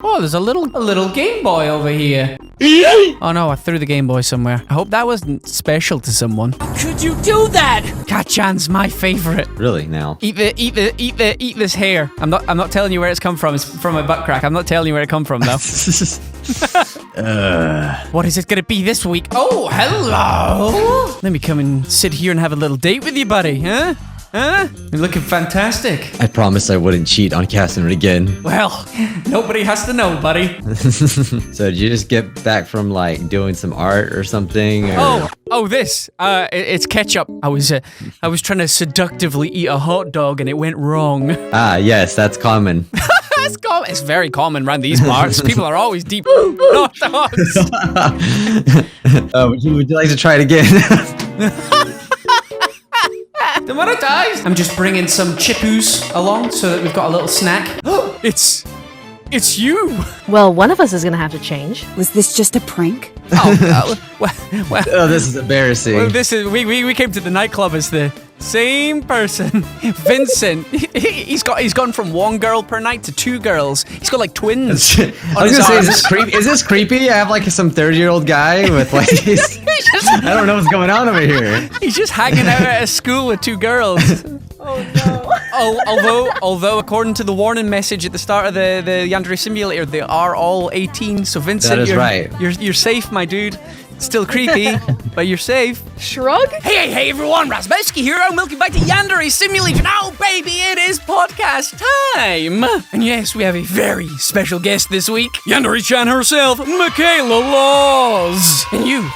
Oh, there's a little Game Boy over here. Oh no, I threw the Game Boy somewhere. I hope that wasn't special to someone. How could you do that? Ka-chan's my favorite. Really now? Eat this hair. I'm not telling you where it's come from. It's from my butt crack. I'm not telling you where it come from though. What is it gonna be this week? Oh, hello. Let me come and sit here and have a little date with you, buddy, huh? Huh? You're looking fantastic. I promised I wouldn't cheat on casting it again. Well, nobody has to know, buddy. So did you just get back from like doing some art or something? Or? This. It's ketchup. I was trying to seductively eat a hot dog and it went wrong. Ah, yes, that's common. It's very common around these parts. People are always deep hot dogs. Would you like to try it again? Demonetized. I'm just bringing some chippies along so that we've got a little snack. It's you. Well, one of us is gonna have to change. Was this just a prank? Well, Oh, this is embarrassing. well, this is we came to the nightclub as the same person. Vincent. He's gone from one girl per night to two girls. He's got like twins. I was gonna say, is this creepy? I have like some 30-year-old guy with like these. I don't know what's going on over here. He's just hanging out at a school with two girls. Oh no. Although according to the warning message at the start of the Yandere Simulator, they are all 18. So Vincent, That is right. You're safe, my dude. Still creepy, but you're safe. Shrug? Hey everyone, Razzbowski here, and welcome back to Yandere Simulator. Now, baby, it is podcast time. And yes, we have a very special guest this week. Yandere-chan herself, Michaela Laws. And you,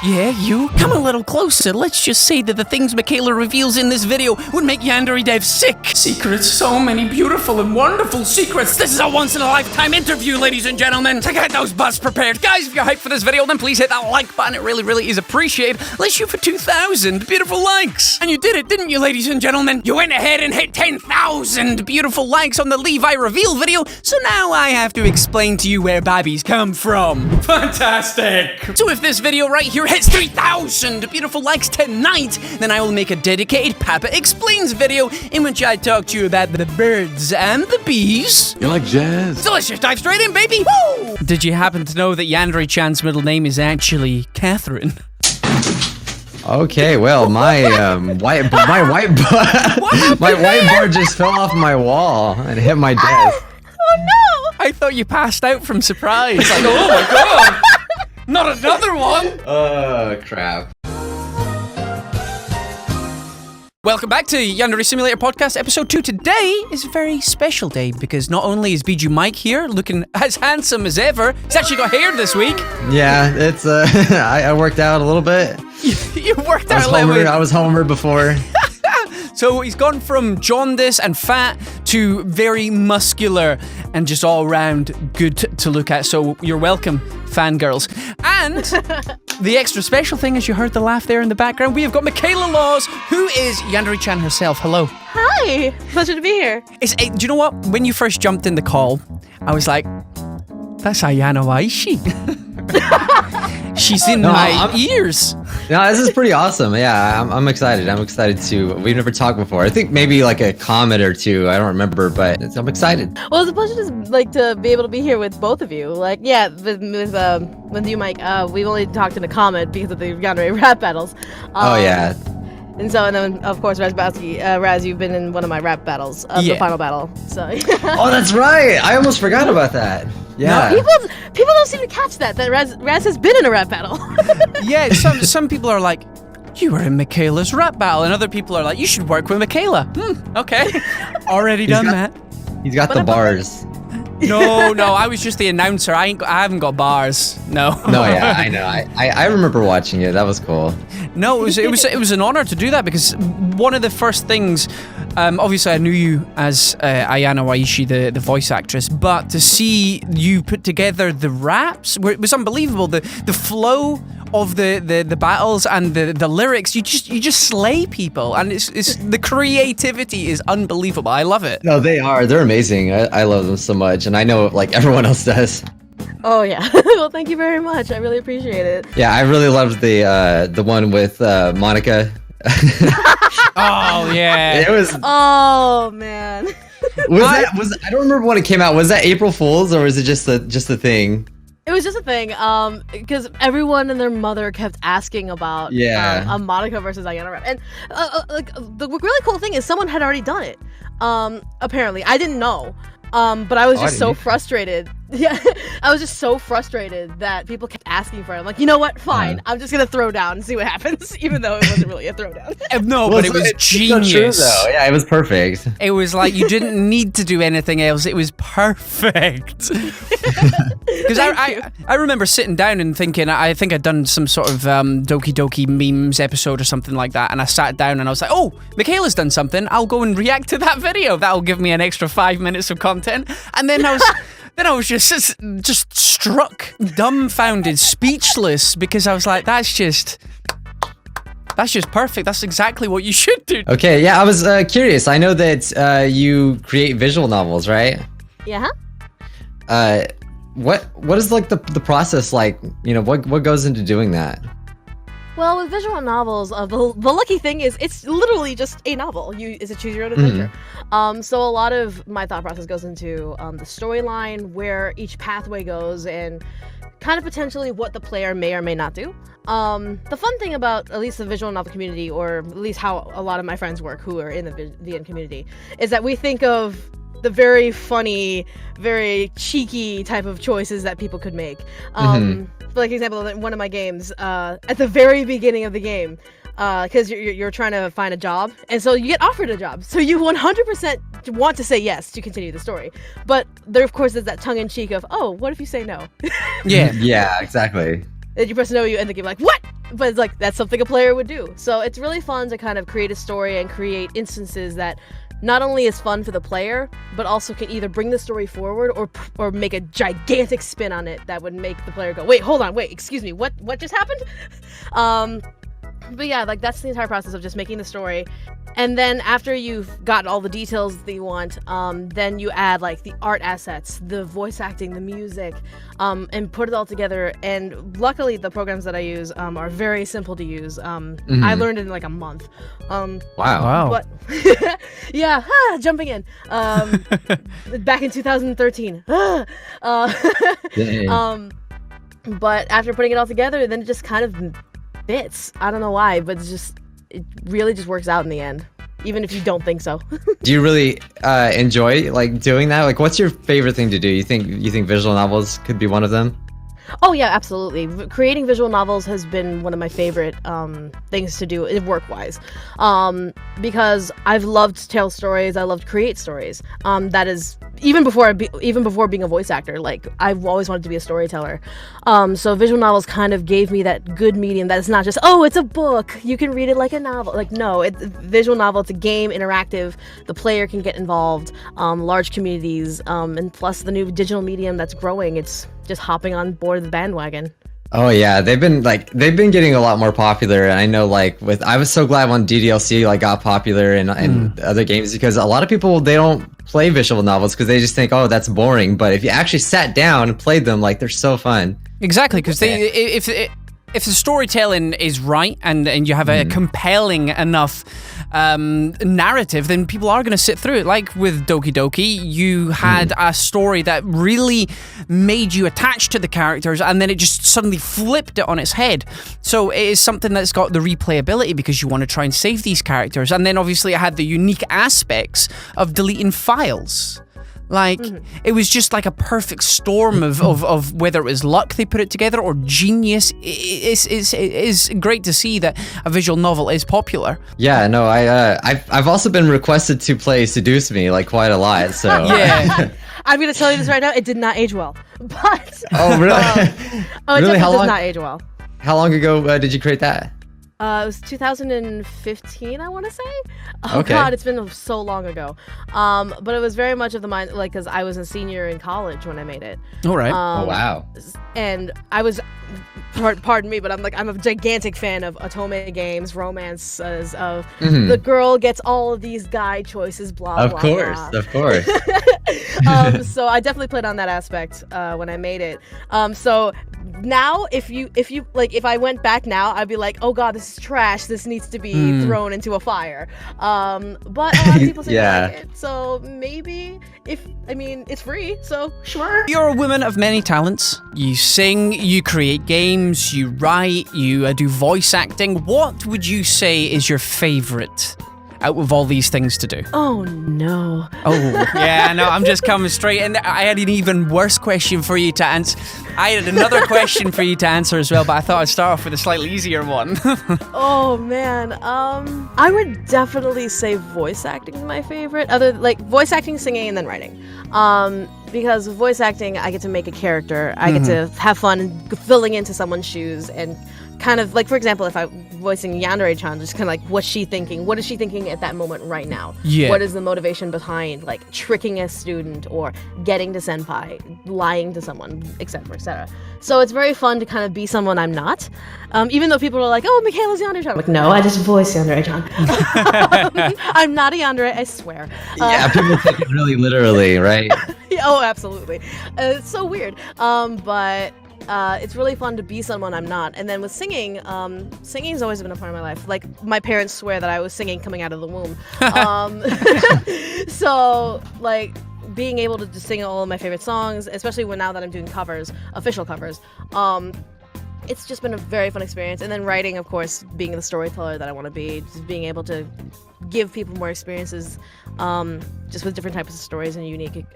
come a little closer. Let's just say that the things Michaela reveals in this video would make Yandere devs sick. Secrets, so many beautiful and wonderful secrets. This is a once-in-a-lifetime interview, ladies and gentlemen. So get those butts prepared. Guys, if you're hyped for this video, then please hit that like button. It really is appreciated. Let's shoot for 2,000 beautiful likes. And you did it, didn't you, ladies and gentlemen? You went ahead and hit 10,000 beautiful likes on the Levi reveal video, so now I have to explain to you where babbies come from. Fantastic! So if this video right here hits 3,000 beautiful likes tonight, then I will make a dedicated Papa Explains video in which I talk to you about the birds and the bees. You like jazz? So let's just dive straight in, baby! Woo! Did you happen to know that Yandere-chan's middle name is actually Catherine? Okay, well, my whiteboard just fell off my wall and hit my desk. Oh no! I thought you passed out from surprise. Like, oh my god! Not another one! Oh, crap. Welcome back to Yandere Simulator Podcast Episode 2. Today is a very special day because not only is Bijuu Mike here, looking as handsome as ever, he's actually got hair this week. Yeah, it's, I worked out a little bit. You worked out a little bit. I was Homer before. So he's gone from jaundice and fat to very muscular and just all around good to look at. So you're welcome, fangirls. And the extra special thing, as you heard the laugh there in the background, we have got Michaela Laws, who is Yandere-chan herself. Hello. Hi. Pleasure to be here. Do you know what? When you first jumped in the call, I was like, that's Ayana Waishi. She's in my ears. No, this is pretty awesome. Yeah, I'm excited. I'm excited to. We've never talked before. I think maybe like a comment or two. I don't remember, but I'm excited. Well, it's a pleasure to be able to be here with both of you. Like, yeah, with you, Mike. We've only talked in a comment because of the Yandere rap battles. Oh yeah. And then, of course, Razzbowski, Raz, you've been in one of my rap battles, the final battle. So. Oh, that's right. I almost forgot about that. Yeah. No, people don't seem to catch that Raz has been in a rap battle. Yeah, some people are like, you were in Michaela's rap battle, and other people are like, you should work with Michaela. Okay. Already done that. He's got the bars. No, I was just the announcer. I haven't got bars. No. No, yeah, I know. I remember watching it. That was cool. No, it was an honor to do that because one of the first things, obviously I knew you as Ayana Waishi, the voice actress, but to see you put together the raps, it was unbelievable. The flow of the battles and the lyrics, you just slay people, and it's the creativity is unbelievable. I love it. No, they're amazing. I love them so much, and I know like everyone else does. Oh yeah. Well, thank you very much. I really appreciate it. Yeah, I really loved the one with Monica. Oh yeah. It was. Oh man. I don't remember when it came out. Was that April Fool's or was it just a thing? It was just a thing, because everyone and their mother kept asking about a Monica versus Diana rap, and like the really cool thing is someone had already done it. Apparently, I didn't know. But I was just so frustrated. Yeah, I was just so frustrated that people kept asking for it. I'm like, you know what? Fine. I'm just gonna throw down and see what happens, even though it wasn't really a throwdown. No, but it was genius. So true, though. Yeah, it was perfect. It was like you didn't need to do anything else. It was perfect. Because I remember sitting down and thinking, I think I'd done some sort of Doki Doki memes episode or something like that, and I sat down and I was like, oh, Michaela's done something. I'll go and react to that video. That'll give me an extra 5 minutes of content. And then I was just struck, dumbfounded, speechless, because I was like, that's just perfect. That's exactly what you should do. Okay, yeah, I was curious. I know that you create visual novels, right? Yeah. What is like the process like? You know, what goes into doing that? Well, with visual novels, the lucky thing is it's literally just a novel. It's a choose your own adventure. So a lot of my thought process goes into the storyline, where each pathway goes, and kind of potentially what the player may or may not do. The fun thing about at least the visual novel community, or at least how a lot of my friends work who are in the VN community, is that we think of the very funny, very cheeky type of choices that people could make. For like example, in one of my games, at the very beginning of the game, because you're trying to find a job, and so you get offered a job, so you 100% want to say yes to continue the story, but there of course is that tongue-in-cheek of, oh, what if you say no? Yeah, exactly. And you press no, you end the game like, what? But it's like, that's something a player would do. So it's really fun to kind of create a story and create instances that not only is fun for the player, but also can either bring the story forward or make a gigantic spin on it that would make the player go, wait, hold on, wait, excuse me, what just happened? But yeah, like that's the entire process of just making the story. And then after you've got all the details that you want, then you add like the art assets, the voice acting, the music, and put it all together. And luckily the programs that I use are very simple to use. I learned it in like a month. Wow. But yeah, jumping in. Back in 2013. But after putting it all together, then it just kind of fits. I don't know why, but it really just works out in the end, even if you don't think so. Do you really enjoy like doing that? Like, what's your favorite thing to do? You think visual novels could be one of them? Oh yeah, absolutely. Creating visual novels has been one of my favorite things to do work-wise, because I've loved to tell stories. I love to create stories. That is even before being a voice actor. Like I've always wanted to be a storyteller. So visual novels kind of gave me that good medium. That it's not just, oh, it's a book, you can read it like a novel. Like no, it's visual novel. It's a game, interactive. The player can get involved. Large communities, and plus the new digital medium that's growing. It's just hopping on board the bandwagon. Oh yeah, they've been getting a lot more popular, and I know I was so glad when DDLC like got popular and other games, because a lot of people, they don't play visual novels because they just think, oh, that's boring. But if you actually sat down and played them, like they're so fun. Exactly, because if the storytelling is right and you have a compelling enough narrative, then people are going to sit through it. Like with Doki Doki, you had a story that really made you attached to the characters, and then it just suddenly flipped it on its head. So it is something that's got the replayability because you want to try and save these characters. And then obviously it had the unique aspects of deleting files. Like, it was just like a perfect storm of whether it was luck they put it together or genius. It's great to see that a visual novel is popular. Yeah, no, I've also been requested to play Seduce Me like quite a lot. So yeah, I'm gonna tell you this right now. It did not age well, but oh really? It really? definitely does not age well. How long ago did you create that? It was 2015, I want to say. Oh okay. God, it's been so long ago. But it was very much of the mind, like, because I was a senior in college when I made it. All right. Oh wow. And I was, pardon me, but I'm a gigantic fan of otome games, romances, of the girl gets all of these guy choices, blah blah. Of course. So I definitely played on that aspect when I made it. So now if I went back now, I'd be like, oh god, this is trash, this needs to be thrown into a fire. But a lot of people seem to like it, so maybe it's free, so sure. You're a woman of many talents. You sing, you create games, you write, you do voice acting. What would you say is your favorite out of all these things to do? Oh no. Oh, yeah, no, I'm just coming straight. And I had an even worse question for you to answer. I had another question for you to answer as well, but I thought I'd start off with a slightly easier one. Oh man, I would definitely say voice acting is my favorite. Voice acting, singing, and then writing. Because voice acting, I get to make a character. I get to have fun filling into someone's shoes and kind of like, for example, if I'm voicing Yandere-CHAN, just kind of like, what's she thinking? What is she thinking at that moment right now? Yeah. What is the motivation behind like tricking a student or getting to senpai, lying to someone, etc., etc. So it's very fun to kind of be someone I'm not. Even though people are like, oh, Michaela's Yandere-CHAN. I'm like, no, I just voice Yandere-CHAN. I'm not a Yandere, I swear. Yeah, people take it really literally, right? Oh, absolutely. It's so weird. But it's really fun to be someone I'm not. And then with singing, singing's always been a part of my life. Like, my parents swear that I was singing coming out of the womb. So, like, being able to just sing all of my favorite songs, especially now that I'm doing covers, official covers, it's just been a very fun experience. And then writing, of course, being the storyteller that I want to be, just being able to give people more experiences, just with different types of stories and unique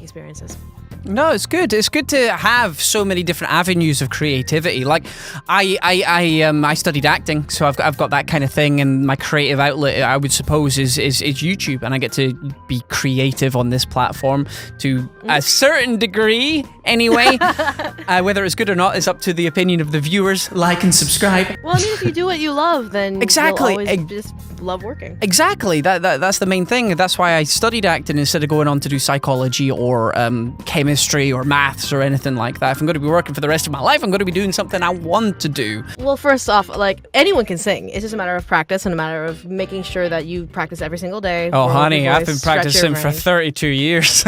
experiences. No, it's good. It's good to have so many different avenues of creativity. Like, I studied acting, so I've got that kind of thing, and my creative outlet, I would suppose, is YouTube, and I get to be creative on this platform to a certain degree, anyway. Whether it's good or not is up to the opinion of the viewers. Like and subscribe. Well, I mean, if you do what you love, then exactly, you'll always just love working. Exactly. That's the main thing. That's why I studied acting instead of going on to do psychology or chemistry or maths or anything like that. If I'm going to be working for the rest of my life, I'm going to be doing something I want to do. Well, first off, like, anyone can sing. It's just a matter of practice and a matter of making sure that you practice every single day. Oh, honey, I've been practicing for 32 years.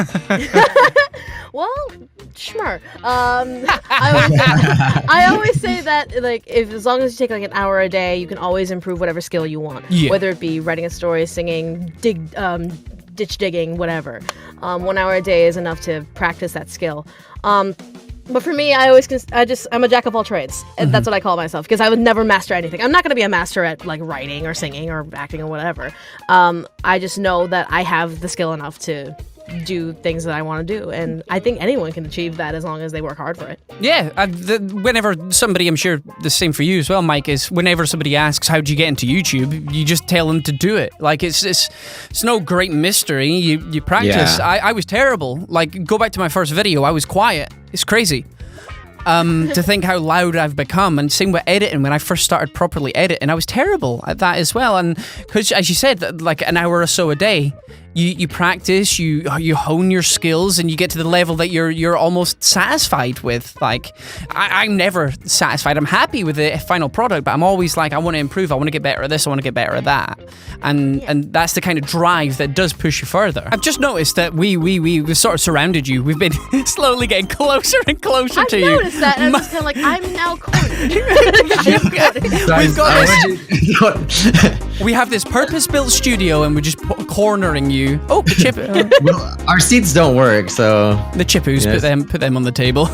Well, schmur. I always say that, like, as long as you take like an hour a day, you can always improve whatever skill you want. Yeah. Whether it be writing a story, singing, ditch digging, whatever. 1 hour a day is enough to practice that skill. But for me, I'm a jack of all trades. And that's what I call myself, because I would never master anything. I'm not going to be a master at like writing or singing or acting or whatever. I just know that I have the skill enough to do things that I want to do, and I think anyone can achieve that as long as they work hard for it. Yeah, whenever somebody, I'm sure the same for you as well, Mike, is whenever somebody asks how did you get into YouTube, you just tell them to do it. Like, it's no great mystery. You practice. Yeah. I was terrible. Like, go back to my first video, I was quiet. It's crazy. To think how loud I've become, and same with editing. When I first started properly editing, I was terrible at that as well. And because, as you said, like an hour or so a day, you practice, you hone your skills, and you get to the level that you're almost satisfied with. Like, I'm never satisfied. I'm happy with the final product, but I'm always like, I want to improve. I want to get better at this. I want to get better at that. And that's the kind of drive that does push you further. I've just noticed that we've sort of surrounded you. We've been slowly getting closer and closer to you. I've noticed that, and I'm just kind of like, I'm now cornered. We have this purpose-built studio, and we're just cornering you. Oh, the chip. Well, our seats don't work, so the chippos, yes. Put them on the table.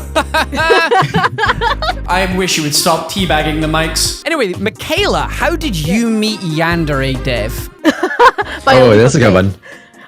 I wish you would stop teabagging the mics. Anyway, Michaela, how did you meet Yandere Dev? Oh, that's a good one.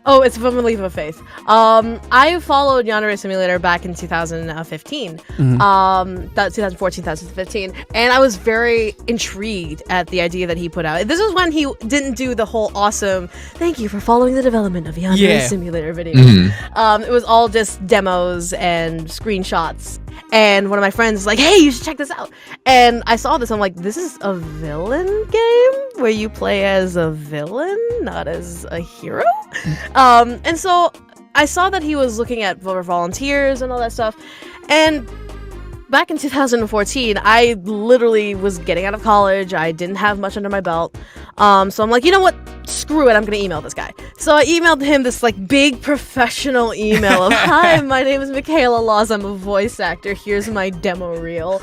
Oh, it's from a leap of faith. I followed Yandere Simulator back in 2015, 2014, 2015, and I was very intrigued at the idea that he put out. This was when he didn't do the whole awesome, thank you for following the development of Yandere Simulator video. It was all just demos and screenshots. And one of my friends was like, hey, you should check this out. And I saw this. I'm like, this is a villain game where you play as a villain, not as a hero? And so I saw that he was looking at volunteers and all that stuff. And back in 2014, I literally was getting out of college. I didn't have much under my belt. So I'm like, you know what? Screw it. I'm going to email this guy. So I emailed him this like big professional email of, hi, my name is Michaela Laws. I'm a voice actor. Here's my demo reel,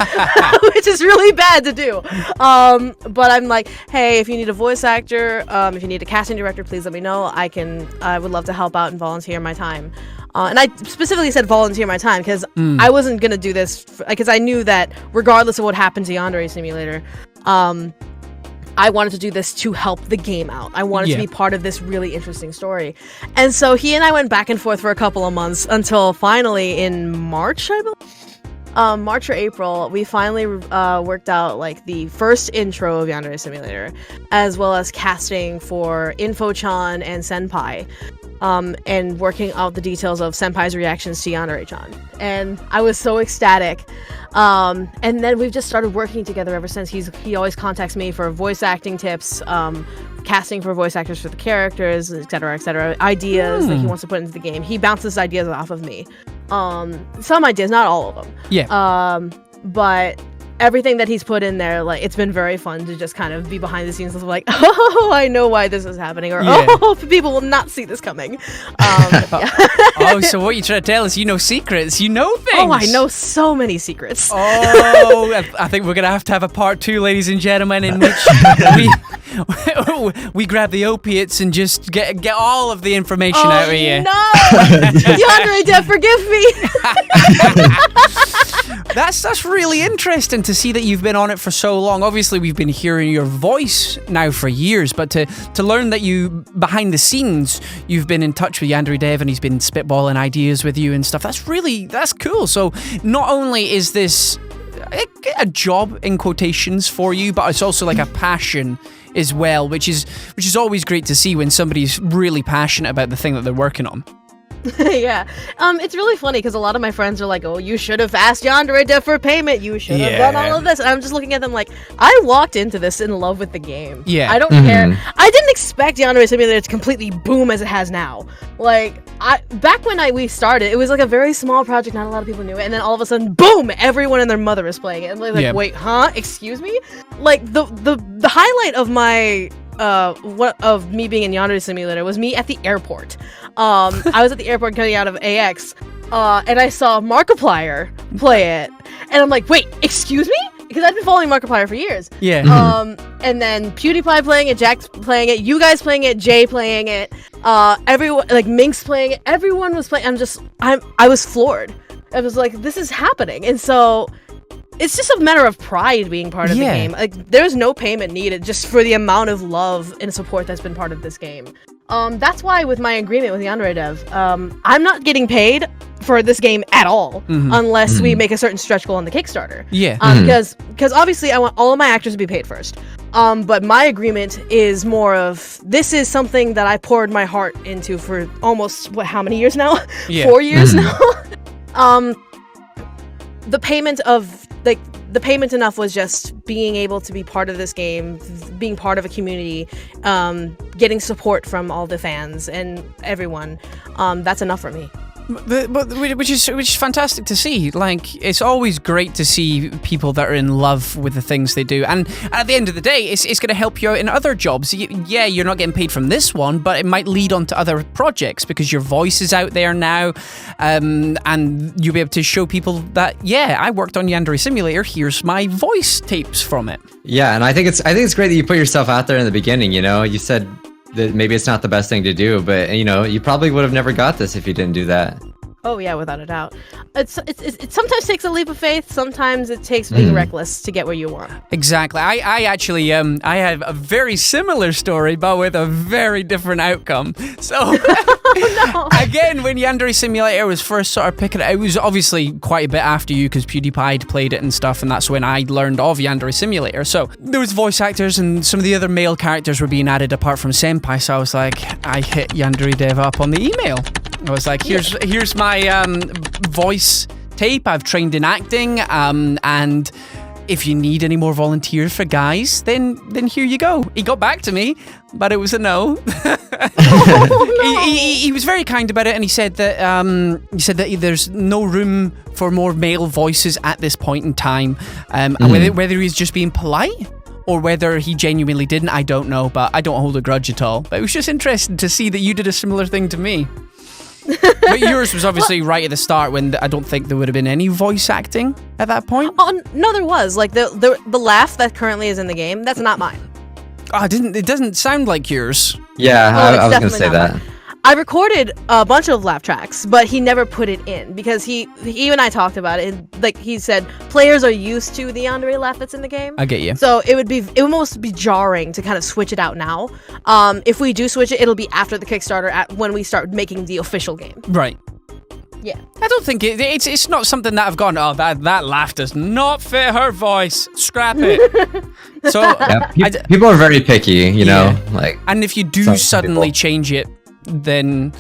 which is really bad to do. But I'm like, hey, if you need a voice actor, if you need a casting director, please let me know. I would love to help out and volunteer my time. And I specifically said volunteer my time because I wasn't going to do this because I knew that regardless of what happened to Yandere Simulator, I wanted to do this to help the game out. I wanted to be part of this really interesting story. And so he and I went back and forth for a couple of months until finally in March, I believe. March or April, we finally worked out like the first intro of Yandere Simulator, as well as casting for Info-chan and Senpai. And working out the details of Senpai's reactions to Yandere-chan. And I was so ecstatic. And then we've just started working together ever since. He always contacts me for voice acting tips, casting for voice actors for the characters, etc., ideas that he wants to put into the game. He bounces ideas off of me. Some ideas, not all of them. Yeah. But everything that he's put in there, like, it's been very fun to just kind of be behind the scenes of like, oh, I know why this is happening, or oh, people will not see this coming. Oh, so what you trying to tell us? You know secrets. You know things. Oh, I know so many secrets. Oh, I think we're gonna have to have a part 2, ladies and gentlemen, in which we grab the opiates and just get all of the information out of you. No, Yandere Dev, forgive me. That's really interesting to see that you've been on it for so long. Obviously, we've been hearing your voice now for years, but to learn that you, behind the scenes, you've been in touch with Yandere Dev and he's been spitballing ideas with you and stuff, that's cool. So not only is this a job in quotations for you, but it's also like a passion as well, which is always great to see when somebody's really passionate about the thing that they're working on. Yeah. It's really funny because a lot of my friends are like, oh, you should have asked Yandere Dev for payment. You should have done all of this. And I'm just looking at them like, I walked into this in love with the game. Yeah. I don't care. I didn't expect Yandere Simulator to completely boom as it has now. Like, back when we started, it was like a very small project. Not a lot of people knew it. And then all of a sudden, boom, everyone and their mother is playing it. And like, wait, huh? Excuse me? Like, the highlight of my... of me being in Yandere Simulator was me at the airport. I was at the airport coming out of AX, and I saw Markiplier play it, and I'm like, wait, excuse me? Because I've been following Markiplier for years. Yeah. And then PewDiePie playing it, Jack's playing it, you guys playing it, Jay playing it, everyone, like Minx playing it, everyone was playing. I was floored. I was like, this is happening, and so. It's just a matter of pride being part of the game. Like, there's no payment needed just for the amount of love and support that's been part of this game. That's why with my agreement with Yandere Dev, I'm not getting paid for this game at all unless we make a certain stretch goal on the Kickstarter. Yeah. Because obviously I want all of my actors to be paid first. But my agreement is more of, this is something that I poured my heart into for almost, how many years now? 4 years now? The payment enough was just being able to be part of this game, being part of a community, getting support from all the fans and everyone. That's enough for me. Which is fantastic to see. Like, it's always great to see people that are in love with the things they do, and at the end of the day, it's going to help you out in other jobs. Yeah, you're not getting paid from this one, but it might lead on to other projects because your voice is out there now, and you'll be able to show people that I worked on Yandere Simulator. Here's my voice tapes from it. Yeah, and I think it's great that you put yourself out there in the beginning. You know, you said that maybe it's not the best thing to do, but you probably would have never got this if you didn't do that. Oh yeah, without a doubt. It sometimes takes a leap of faith. Sometimes it takes being reckless to get where you want. Exactly. I actually I have a very similar story, but with a very different outcome. So again, when Yandere Simulator was first sort of picking it was obviously quite a bit after you because PewDiePie had played it and stuff, and that's when I learned of Yandere Simulator. So there was voice actors and some of the other male characters were being added apart from Senpai. So I was like, I hit Yandere Dev up on the email. I was like, here's my voice tape. I've trained in acting, and if you need any more volunteers for guys, then here you go. He got back to me, but it was a no. He was very kind about it, and he said that there's no room for more male voices at this point in time. And whether he's just being polite or whether he genuinely didn't, I don't know, but I don't hold a grudge at all. But it was just interesting to see that you did a similar thing to me. But yours was obviously right at the start when I don't think there would have been any voice acting at that point. Oh no, there was. Like the laugh that currently is in the game, that's not mine. Oh, it doesn't sound like yours. Yeah, I was gonna say that. I recorded a bunch of laugh tracks, but he never put it in because he and I talked about it. And, like he said, players are used to the Yandere laugh that's in the game. I get you. So it would almost be jarring to kind of switch it out now. If we do switch it, it'll be after the Kickstarter, when we start making the official game. Right. Yeah. I don't think it's not something that I've gone, oh, that laugh does not fit her voice. Scrap it. So yeah, people are very picky, you know. Like, and if you do suddenly change it, then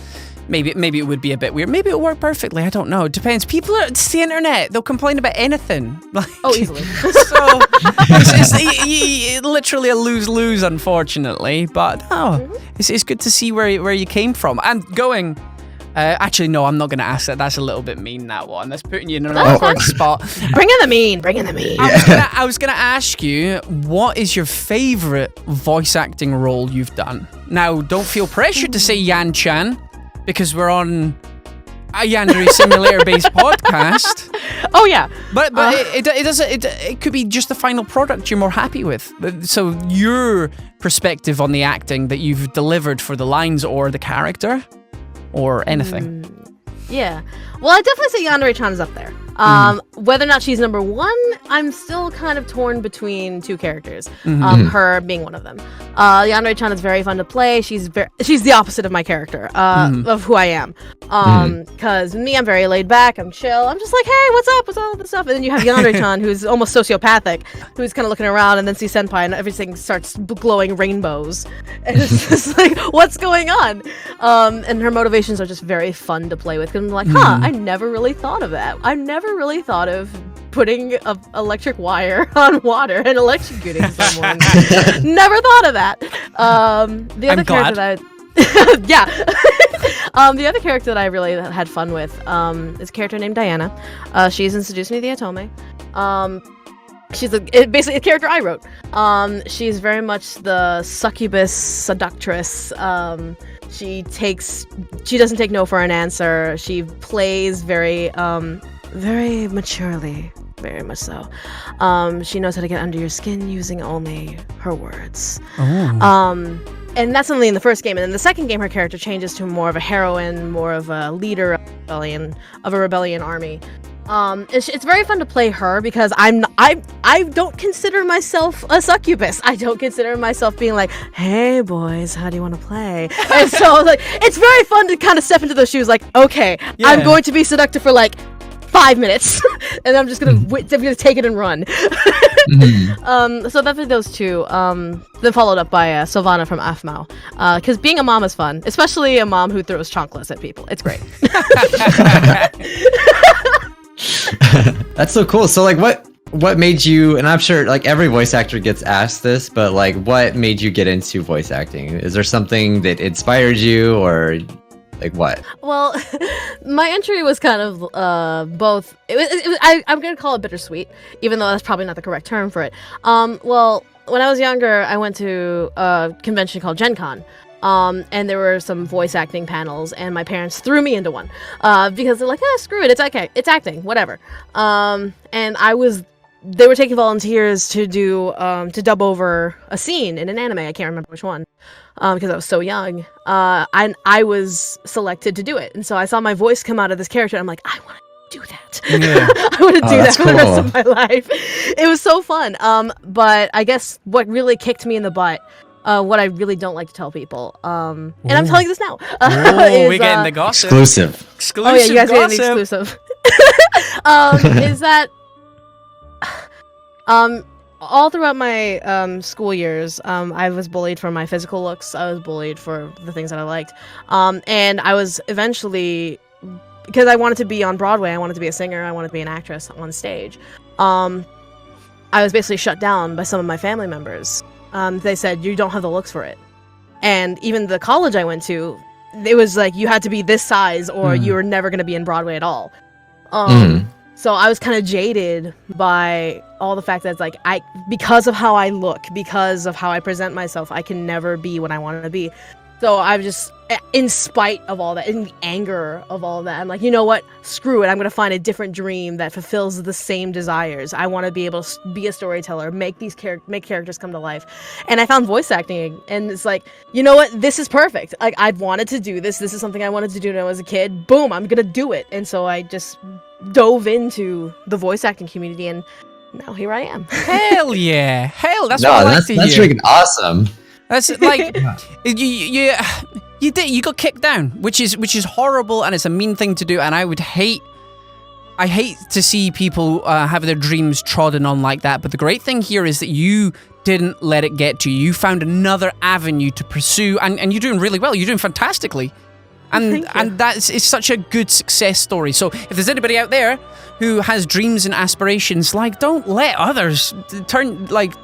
maybe it would be a bit weird. Maybe it'll work perfectly. I don't know. It depends. It's the internet. They'll complain about anything. Like, easily. So it's literally a lose-lose, unfortunately. But it's good to see where you came from and going. Actually, no, I'm not going to ask that. That's a little bit mean, that one. That's putting you in an awkward spot. Bring in the mean. Bring in the mean. I was gonna ask you, what is your favorite voice acting role you've done? Now, don't feel pressured to say Yan-chan, because we're on a Yandere Simulator based podcast. Oh yeah, but it could be just the final product you're more happy with. So your perspective on the acting that you've delivered for the lines or the character, or anything. Yeah. Well, I definitely say Yandere-chan's up there. Whether or not she's number one, I'm still kind of torn between two characters. Her being one of them. Yandere-chan is very fun to play. She's the opposite of my character, of who I am. Because me, I'm very laid back. I'm chill. I'm just like, hey, what's up? What's all this stuff? And then you have Yandere-chan, who's almost sociopathic, who's kind of looking around and then sees Senpai and everything starts glowing rainbows. And it's just like, what's going on? And her motivations are just very fun to play with. Because I'm like, I never really thought of that. I never really thought of putting an electric wire on water and electrocuting someone. Never thought of that. The other character that the other character that I really had fun with is a character named Diana. She's in Seduce Me the Otome. She's basically a character I wrote. She's very much the succubus seductress. She doesn't take no for an answer. She plays very maturely, very much so. She knows how to get under your skin using only her words. And that's only in the first game. And in the second game, her character changes to more of a heroine, more of a leader of a rebellion army. It's very fun to play her because I don't consider myself a succubus. I don't consider myself being like, hey boys, how do you want to play? And so like it's very fun to kind of step into those shoes. Like, okay, I'm going to be seductive for like 5 minutes, and I'm just gonna take it and run. So definitely those two. Then followed up by Sylvana from Afmao. Because being a mom is fun, especially a mom who throws chanclas at people. It's great. That's so cool. So like what made you, and I'm sure like every voice actor gets asked this, but like what made you get into voice acting? Is there something that inspired you, or like what? Well, my entry was kind of both. I'm gonna call it bittersweet, even though that's probably not the correct term for it. Well, when I was younger, I went to a convention called Gen Con. And there were some voice acting panels, and my parents threw me into one because they're like, screw it, it's okay, it's acting, whatever. And they were taking volunteers to do to dub over a scene in an anime. I can't remember which one because I was so young. And I was selected to do it, and so I saw my voice come out of this character. And I'm like, I want to do that. Yeah. I want to do that for the rest of my life. It was so fun. But I guess what really kicked me in the butt. What I really don't like to tell people, and I'm telling this now. We're getting the gossip. Exclusive. Oh yeah, you guys are getting the exclusive. Is that all throughout my school years, I was bullied for my physical looks. I was bullied for the things that I liked, and I was eventually, because I wanted to be on Broadway, I wanted to be a singer, I wanted to be an actress on stage. I was basically shut down by some of my family members. They said, you don't have the looks for it. And even the college I went to, it was like, you had to be this size or you were never going to be in Broadway at all. So I was kind of jaded by all the fact that it's like, because of how I look, because of how I present myself, I can never be what I want to be. So I've just, in spite of all that, in the anger of all that, I'm like, you know what? Screw it. I'm going to find a different dream that fulfills the same desires. I want to be able to be a storyteller, make characters come to life. And I found voice acting, and it's like, you know what? This is perfect. Like, I'd wanted to do this. This is something I wanted to do when I was a kid. Boom, I'm going to do it. And so I just dove into the voice acting community, and now here I am. Hell yeah. Hell, that's what I like to hear. That's freaking awesome. That's like you got kicked down, which is horrible, and it's a mean thing to do. And I hate to see people have their dreams trodden on like that. But the great thing here is that you didn't let it get to you. You found another avenue to pursue, and you're doing really well. You're doing fantastically, and it's such a good success story. So if there's anybody out there who has dreams and aspirations, like, don't let others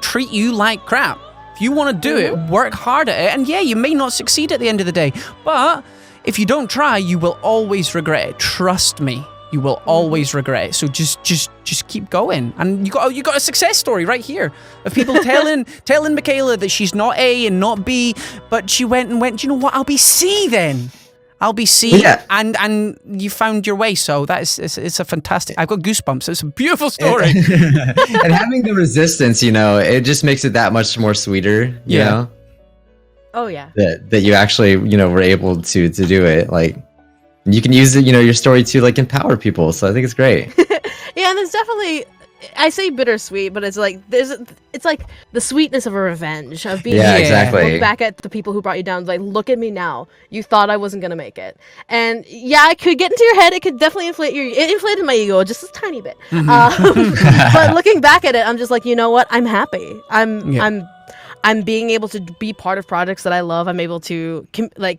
treat you like crap. If you want to do it, work hard at it. And yeah, you may not succeed at the end of the day, but if you don't try, you will always regret it. Trust me, you will always regret it. So just keep going. And you got a success story right here of people telling Michaela that she's not A and not B, but she went, you know what? I'll be C then. I'll be C, and you found your way. So it's a fantastic. I've got goosebumps. It's a beautiful story. And having the resistance, it just makes it that much more sweeter. You know? Oh yeah. That you actually, were able to do it. Like, you can use it, your story to like empower people. So I think it's great. Yeah, and there's definitely. I say bittersweet, but it's like it's like the sweetness of a revenge of being exactly. Look back at the people who brought you down. Like, look at me now. You thought I wasn't gonna make it, and yeah, it could get into your head. It could definitely it inflated my ego just a tiny bit. But looking back at it, I'm just like, you know what? I'm happy. I'm being able to be part of projects that I love. I'm able to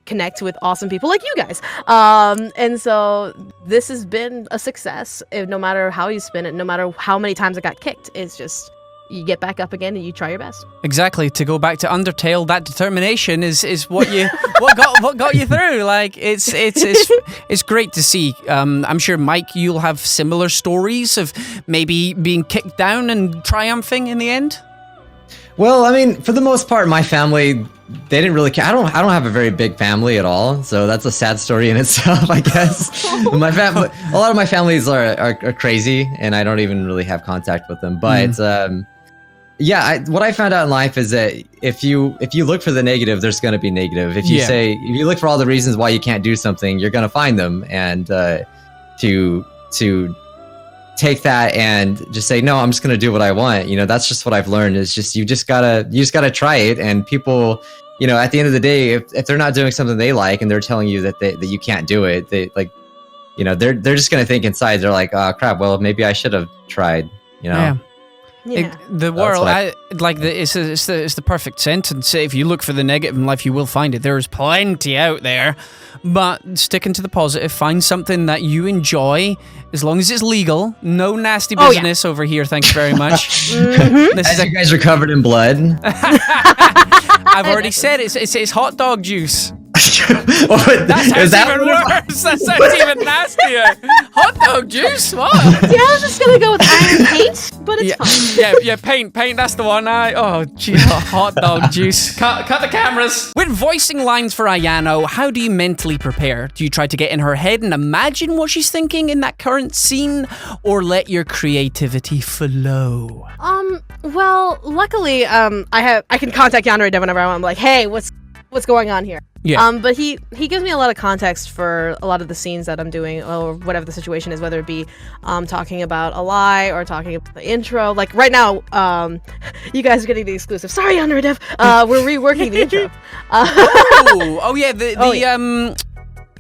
connect with awesome people like you guys. And so this has been a success. No matter how you spin it, no matter how many times I got kicked, it's just you get back up again and you try your best. Exactly. To go back to Undertale, that determination is what you what got you through. Like it's great to see. I'm sure, Mike, you'll have similar stories of maybe being kicked down and triumphing in the end. Well, I mean, for the most part, my family, they didn't really care. I don't have a very big family at all, so that's a sad story in itself, I guess. My family, a lot of my families are crazy, and I don't even really have contact with them. But what I found out in life is that if you look for the negative, there's going to be negative. If you look for all the reasons why you can't do something, you're going to find them, and to take that and just say, no, I'm just going to do what I want. That's just what I've learned. Is just, you just gotta try it. And people, at the end of the day, if they're not doing something they like and they're telling you that you can't do it, they're just going to think inside, they're like, oh crap, well, maybe I should have tried, Yeah. The world, it's the perfect sentence. If you look for the negative in life, you will find it. There's plenty out there, but sticking to the positive, find something that you enjoy, as long as it's legal. No nasty business over here. Thanks very much. As you guys are covered in blood. I've already said it's hot dog juice. That sounds even worse. That sounds even nastier. Hot dog juice? What? Yeah, I was just gonna go with iron paint, but it's fine. Paint. That's the one. Oh, geez, hot dog juice. Cut the cameras. When voicing lines for Ayano, how do you mentally prepare? Do you try to get in her head and imagine what she's thinking in that current scene, or let your creativity flow? Well, luckily, I can contact Yandere whenever I want. I'm like, hey, what's going on here? Yeah. But he gives me a lot of context for a lot of the scenes that I'm doing, or whatever the situation is, whether it be talking about a lie or talking about the intro. Like right now, you guys are getting the exclusive. Sorry, Yandere, we're reworking the intro.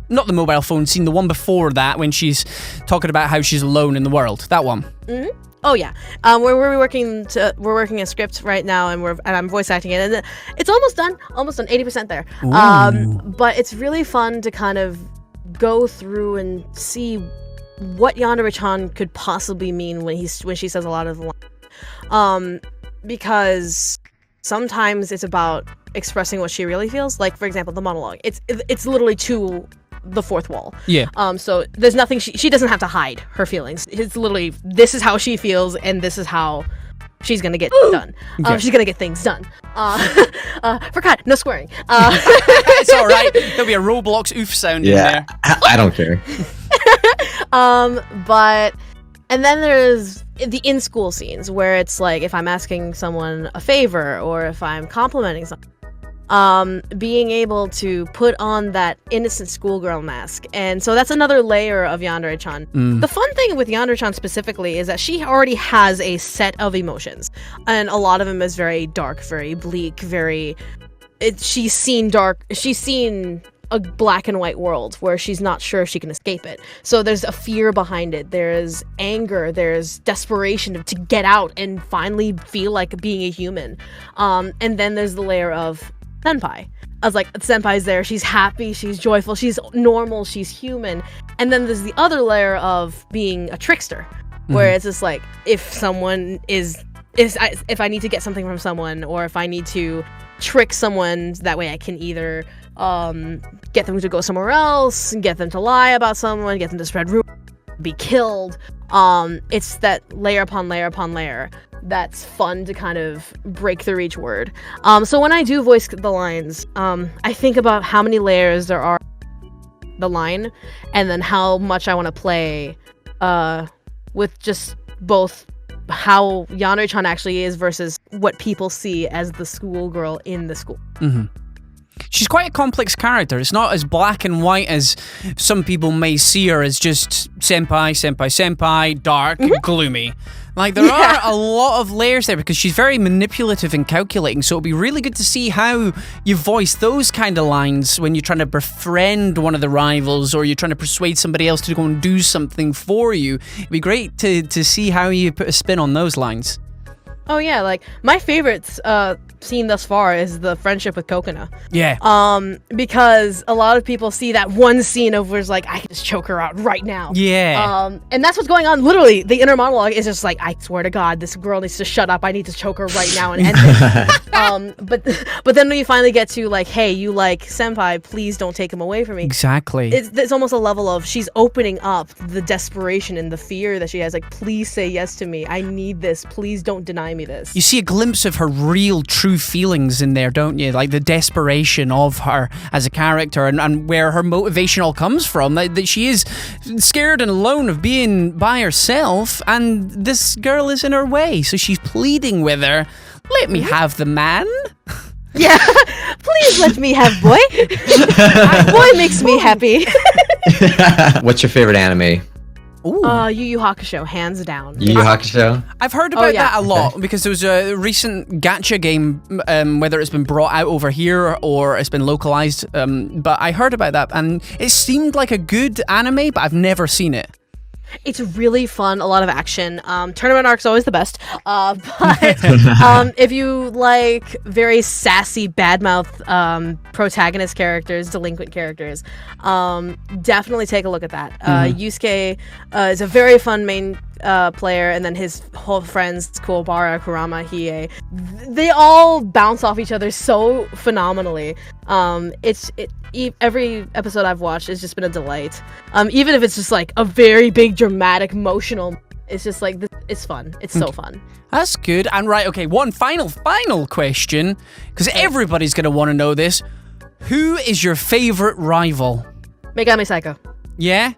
Not the mobile phone scene, the one before that, when she's talking about how she's alone in the world. That one. Mm-hmm. Oh yeah, we're working a script right now, and I'm voice acting it, and it's almost done, 80% there. But it's really fun to kind of go through and see what Yandere-chan could possibly mean when she says a lot of the lines. because sometimes it's about expressing what she really feels. Like, for example, the monologue. It's literally to the fourth wall. Yeah. So there's nothing she doesn't have to hide her feelings. It's literally, this is how she feels, and this is how she's gonna get done. She's gonna get things done. Forgot, no swearing. It's all right. There'll be a Roblox oof sound in there. I don't care. But and then there's the in-school scenes where it's like if I'm asking someone a favor or if I'm complimenting someone. Being able to put on that innocent schoolgirl mask. And so that's another layer of Yandere-chan. The fun thing with Yandere-chan specifically is that she already has a set of emotions. And a lot of them is very dark, very bleak, she's seen a black and white world where she's not sure if she can escape it. So there's a fear behind it. There's anger. There's desperation to get out and finally feel like being a human. And then there's the layer of senpai. I was like, senpai's there, she's happy, she's joyful, she's normal, she's human. And then there's the other layer of being a trickster, where it's just like, if I need to get something from someone, or if I need to trick someone, that way I can either get them to go somewhere else, get them to lie about someone, get them to spread rumors, be killed. It's that layer upon layer upon layer that's fun to kind of break through each word. So when I do voice the lines, I think about how many layers there are the line, and then how much I want to play with just both how Yandere-chan actually is versus what people see as the schoolgirl in the school. She's quite a complex character. It's not as black and white as some people may see her as just senpai, dark, gloomy. Like, there are a lot of layers there because she's very manipulative and calculating, so it'll be really good to see how you voice those kind of lines when you're trying to befriend one of the rivals or you're trying to persuade somebody else to go and do something for you. It'd be great to see how you put a spin on those lines. Oh yeah, like, my favorite scene thus far is the friendship with Kokona. Yeah. Because a lot of people see that one scene of where it's like, I can just choke her out right now. Yeah. And that's what's going on. Literally, the inner monologue is just like, I swear to God, this girl needs to shut up. I need to choke her right now and end it. But then when you finally get to like, hey, you like senpai, please don't take him away from me. Exactly. It's almost a level of she's opening up the desperation and the fear that she has. Like, please say yes to me. I need this. Please don't deny me this. You see a glimpse of her real, true feelings in there, don't you? Like the desperation of her as a character and where her motivation all comes from. That she is scared and alone of being by herself, and this girl is in her way. So she's pleading with her, let me have the man. Yeah, please let me have boy. Boy makes me happy. What's your favorite anime? Ooh. Yu Yu Hakusho, hands down. Yu Yu Hakusho? I've heard about that a lot because there was a recent gacha game, whether it's been brought out over here or it's been localized, but I heard about that and it seemed like a good anime, but I've never seen it. It's really fun, a lot of action. Tournament arc's always the best. But if you like very sassy, badmouth protagonist characters, delinquent characters, definitely take a look at that. Yusuke is a very fun main player, and then his whole friends, Kuwabara, Kurama, Hiei, they all bounce off each other so phenomenally. Every episode I've watched has just been a delight. Even if it's just like a very big, dramatic, emotional, it's just like, it's fun. It's so fun. That's good. And right, okay, one final question, because everybody's going to want to know this. Who is your favorite rival? Megami Psycho. Yeah?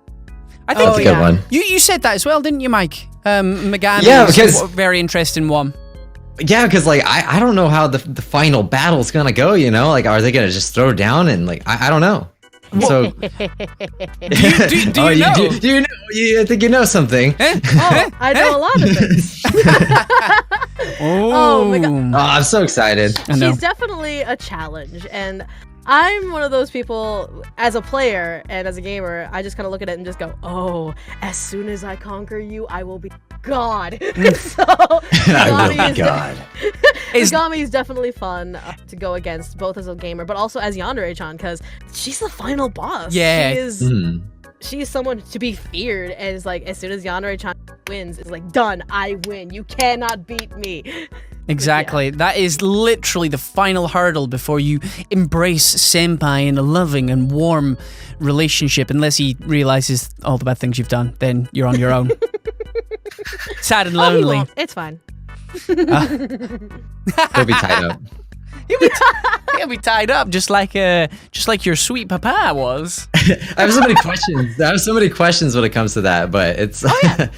I think that's a good one. You said that as well, didn't you, Mike? Megami is a very interesting one. Yeah, because like I don't know how the final battle's gonna go. You know, like are they gonna just throw down and like I don't know. So do you know? Do you know? I think you know something. I know a lot of things. Oh my God! Oh, I'm so excited. She's definitely a challenge, and I'm one of those people, as a player and as a gamer, I just kind of look at it and just go, oh, as soon as I conquer you, I will be God. So, Megami is definitely fun to go against, both as a gamer, but also as Yandere-chan, because she's the final boss. Yeah. She is she's someone to be feared, and it's like as soon as Yandere-chan wins, it's like done. I win. You cannot beat me. Exactly. Yeah. That is literally the final hurdle before you embrace Senpai in a loving and warm relationship. Unless he realizes all the bad things you've done, then you're on your own. Sad and lonely. He won't. It's fine. He'll be tied up. He'll be tied up just like your sweet papa was. I have so many questions. I have so many questions when it comes to that, but it's like,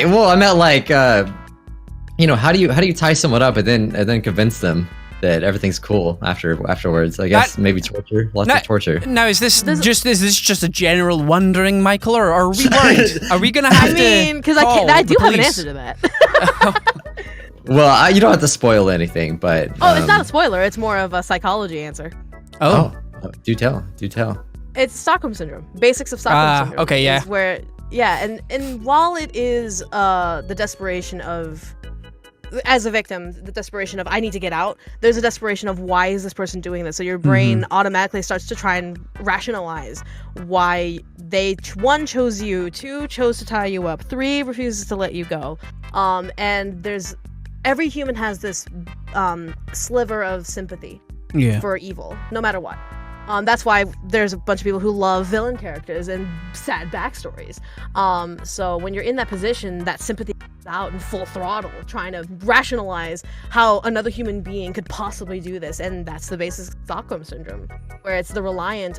well, I meant like, you know, how do you tie someone up and then convince them that everything's cool afterwards? I guess maybe torture, lots of torture. Now, is this just a general wondering, Michael, or are we worried? Are we gonna have to? I mean, because I do have an answer to that. Well, you don't have to spoil anything, but it's not a spoiler. It's more of a psychology answer. Oh, do tell. It's Stockholm syndrome. Basics of Stockholm syndrome. Okay, yeah. Is where and while it is the desperation of, as a victim, the desperation of I need to get out, there's a desperation of why is this person doing this? So your brain automatically starts to try and rationalize why they, 1, chose you, 2, chose to tie you up, 3, refuses to let you go. And every human has this sliver of sympathy for evil, no matter what. That's why there's a bunch of people who love villain characters and sad backstories. So when you're in that position, that sympathy is out in full throttle, trying to rationalize how another human being could possibly do this, and that's the basis of Stockholm syndrome, where it's the reliance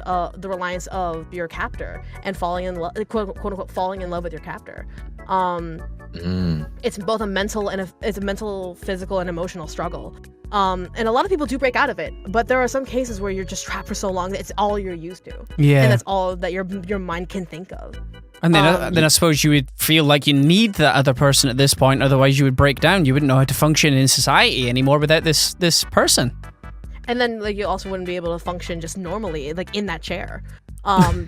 of your captor and falling in love, quote unquote, falling in love with your captor. It's both a mental, physical, and emotional struggle. And a lot of people do break out of it, but there are some cases where you're just trapped for so long that it's all you're used to. Yeah. And that's all that your mind can think of. And then I suppose you would feel like you need that other person at this point, otherwise you would break down. You wouldn't know how to function in society anymore without this person. And then like you also wouldn't be able to function just normally, like in that chair.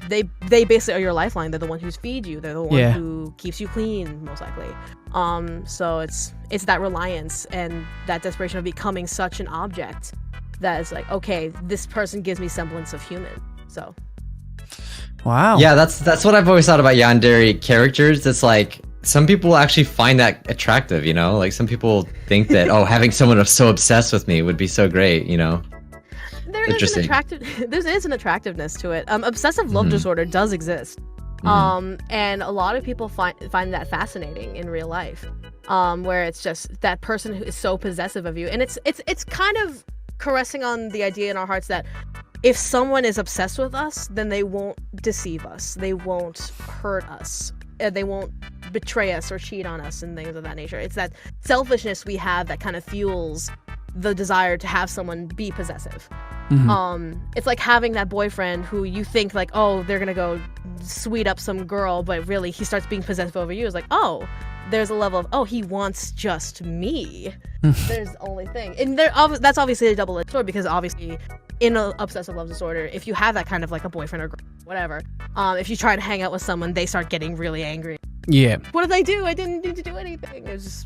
They basically are your lifeline. They're the one who's feed you. They're the one who keeps you clean, most likely. So it's that reliance and that desperation of becoming such an object that is like, okay, this person gives me semblance of human. So. Wow. Yeah, that's what I've always thought about yandere characters. It's like some people actually find that attractive, you know? Like some people think that having someone so obsessed with me would be so great, you know? There is an attractiveness to it. Obsessive love disorder does exist. And a lot of people find that fascinating in real life. Where it's just that person who is so possessive of you. And it's kind of caressing on the idea in our hearts that if someone is obsessed with us, then they won't deceive us. They won't hurt us. They won't betray us or cheat on us and things of that nature. It's that selfishness we have that kind of fuels the desire to have someone be possessive. It's like having that boyfriend who you think like, oh, they're gonna go sweet up some girl, but really he starts being possessive over you. It's like, oh, there's a level of, oh, he wants just me. There's the only thing. And that's obviously a double-edged sword, because obviously in an obsessive love disorder, if you have that kind of like a boyfriend or girl, whatever, if you try to hang out with someone, they start getting really angry. Yeah. What did I do? I didn't need to do anything. There's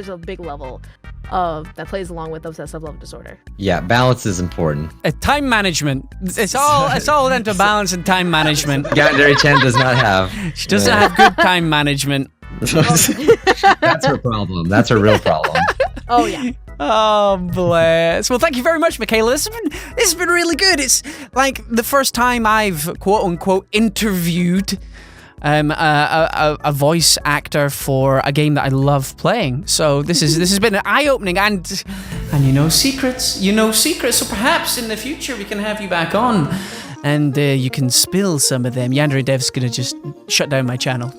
a big level that plays along with obsessive love disorder. Yeah, balance is important. Time management. It's all down to balance and time management. Yandere-chan does not have. She doesn't have good time management. That's her problem. That's her real problem. Oh yeah. Oh bless. Well, thank you very much, Michaela. This has been really good. It's like the first time I've quote unquote interviewed a voice actor for a game that I love playing. So this has been eye-opening, and you know secrets. So perhaps in the future we can have you back on, and you can spill some of them. Yandere Dev's gonna just shut down my channel.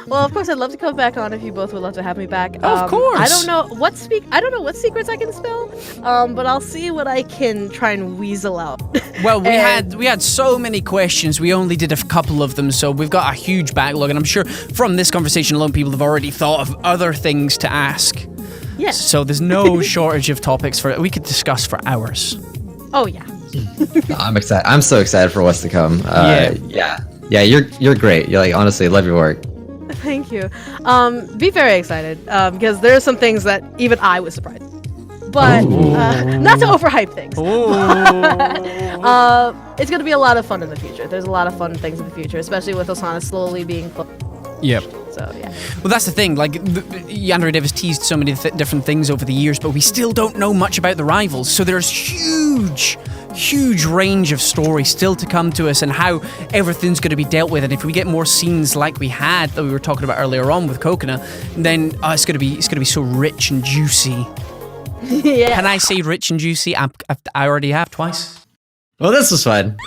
Well, of course, I'd love to come back on if you both would love to have me back. Of course. I don't know what secrets I can spill, but I'll see what I can try and weasel out. Well, we had so many questions. We only did a couple of them, so we've got a huge backlog, and I'm sure from this conversation alone, people have already thought of other things to ask. Yes. So there's no shortage of topics we could discuss for hours. Oh yeah. I'm excited. I'm so excited for what's to come. Yeah, you're great. You're like, honestly, love your work. Thank you. Be very excited because there are some things that even I was surprised. but not to overhype things. It's going to be a lot of fun in the future. There's a lot of fun things in the future, especially with Osana slowly being Yep. So, yeah. Well, that's the thing. Like, Yandere Dev has teased so many different things over the years, but we still don't know much about the rivals. So there's huge range of story still to come to us, and how everything's going to be dealt with. And if we get more scenes like we had that we were talking about earlier on with Coconut, then it's going to be so rich and juicy. Yeah. Can I say rich and juicy? I already have twice. Well, this was fun.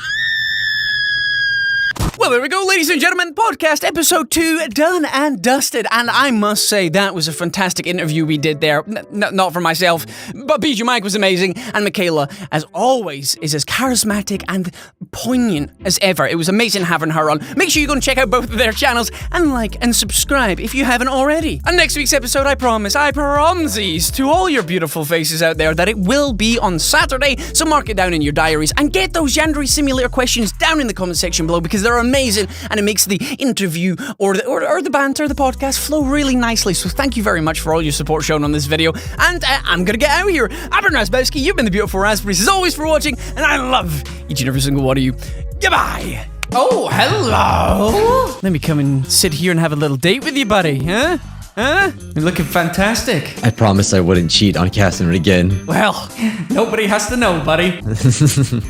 Well, there we go, ladies and gentlemen. Podcast episode 2 done and dusted. And I must say, that was a fantastic interview we did there. Not for myself, but Bijuu Mike was amazing. And Michaela, as always, is as charismatic and poignant as ever. It was amazing having her on. Make sure you go and check out both of their channels and like and subscribe if you haven't already. And next week's episode, I promise to all your beautiful faces out there that it will be on Saturday. So mark it down in your diaries and get those Yandere Simulator questions down in the comment section below, because they're amazing and it makes the interview or the banter, the podcast flow really nicely. So thank you very much for all your support shown on this video. And I'm gonna get out of here. I've been Razzbowski, you've been the beautiful Raspberries as always for watching, and I love each and every single one of you. Goodbye. Oh, hello. Let me come and sit here and have a little date with you, buddy, huh? Huh? You're looking fantastic. I promised I wouldn't cheat on casting it again. Well, nobody has to know, buddy.